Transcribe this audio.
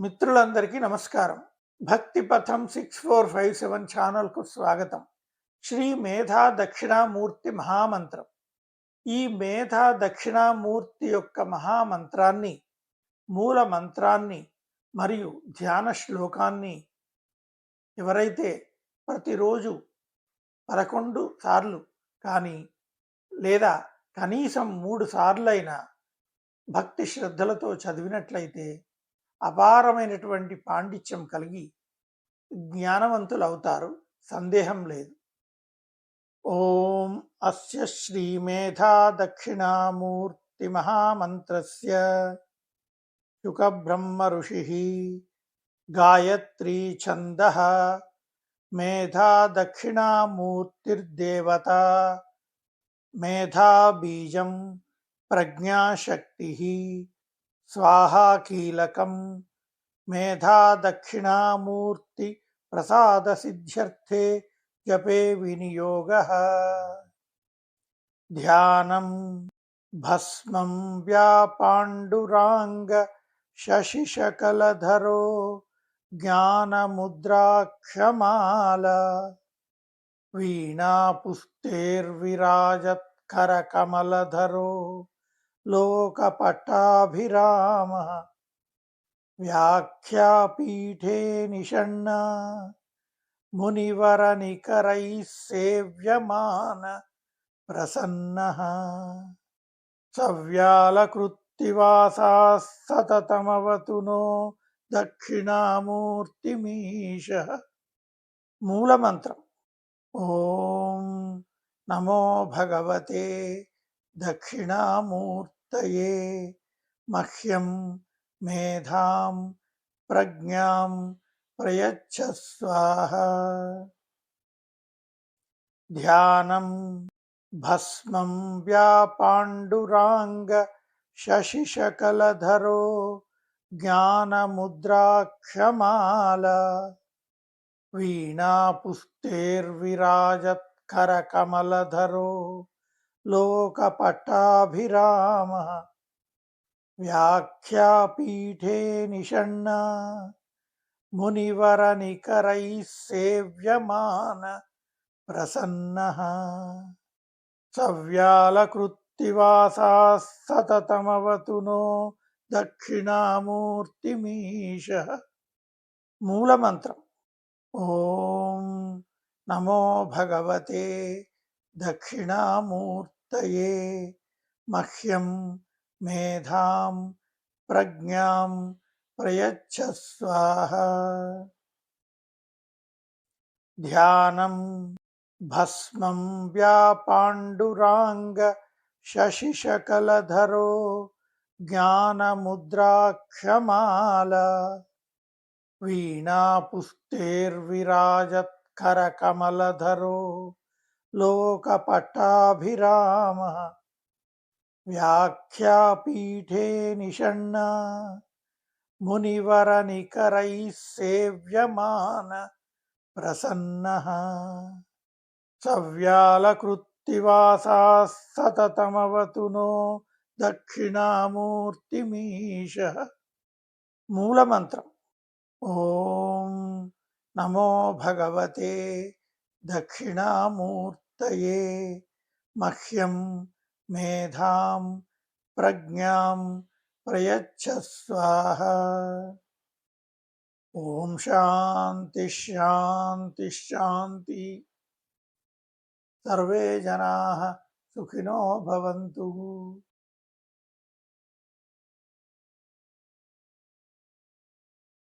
మిత్రులందరికీ నమస్కారం. భక్తి పథం 6457 ఛానల్కు స్వాగతం. శ్రీ మేధా దక్షిణామూర్తి మహామంత్రం. ఈ మేధా దక్షిణామూర్తి యొక్క మహామంత్రాన్ని, మూల మంత్రాన్ని మరియు ధ్యాన శ్లోకాన్ని ఎవరైతే ప్రతిరోజు 11 సార్లు కానీ లేదా కనీసం 3 సార్లైనా భక్తి శ్రద్ధలతో చదివినట్లయితే అపారమైనటువంటి పాండిత్యం కలిగి జ్ఞానవంతులవుతారు. సందేహం లేదు. ఓం అస్య శ్రీ మేధా దక్షిణామూర్తి మహామంత్రస్య శుక బ్రహ్మ ఋషిః గాయత్రీ ఛందః మేధా దక్షిణామూర్తిర్దేవత మేధా బీజం ప్రజ్ఞాశక్తిః స్వాహా కీలకం మేధా దక్షిణామూర్తి ప్రసాద సిద్ధ్యర్థే జపే వినియోగః. ధ్యానం భస్మం వ్యాపాండురాంగ శశిశకలధరో జ్ఞానముద్రాక్షమాల వీణాపుస్తేర్విరాజత్కరకమలధరో లోకపటాభిరామ వ్యాఖ్యాపీఠే నిషణ్ణ మునివరనికరైః సేవ్యమాన ప్రసన్నః సవ్యాలకృత్తివాసాः సతతమవతు నో దక్షిణామూర్తిమీశః. మూలమంత్రం. ఓం నమో భగవతే దక్షిణామూర్తయే మహ్యం మేధాం ప్రజ్ఞాం ప్రయచ్చ స్వాహా. ధ్యానం భస్మం వ్యాపాండురాంగ శశిశకలధరో జ్ఞానముద్రాక్షమాల వీణాపుస్తేర్విరాజత్కరకమలధరో లోకపటాభిరామ వ్యాఖ్యాపీఠే నిషణ్ణ మునివరనికరైః సేవ్యమాన ప్రసన్నః సవ్యాలకృత్తివాసాः సతతమవతు నో దక్షిణామూర్తిమీశః. మూలమంత్రం. ఓం నమో భగవతే దక్షిణామూర్తయే మహ్యం మేధాం ప్రజ్ఞాం ప్రయచ్చ స్వాహా. ధ్యానం భస్మం వ్యాపాండురాంగ శశిశకలధరో జ్ఞానముద్రాక్షమాల వీణాపుస్తేర్విరాజత్కరకమలధరో లోకపటాభిరామ వ్యాఖ్యాపీఠే నిషణ్ణ మునివరనికరైః సేవ్యమాన ప్రసన్నః సవ్యాలకృత్తివాసాः సతతమవతు నో దక్షిణామూర్తిమీశః. మూలమంత్రం. ఓం నమో భగవతే దక్షిణామూర్తయే మహ్యం మేధాం ప్రజ్ఞాం ప్రయచ్చ స్వాహా. ఓం శాంతి శాంతి శాంతి. సర్వే జనాః సుఖినో భవంతు.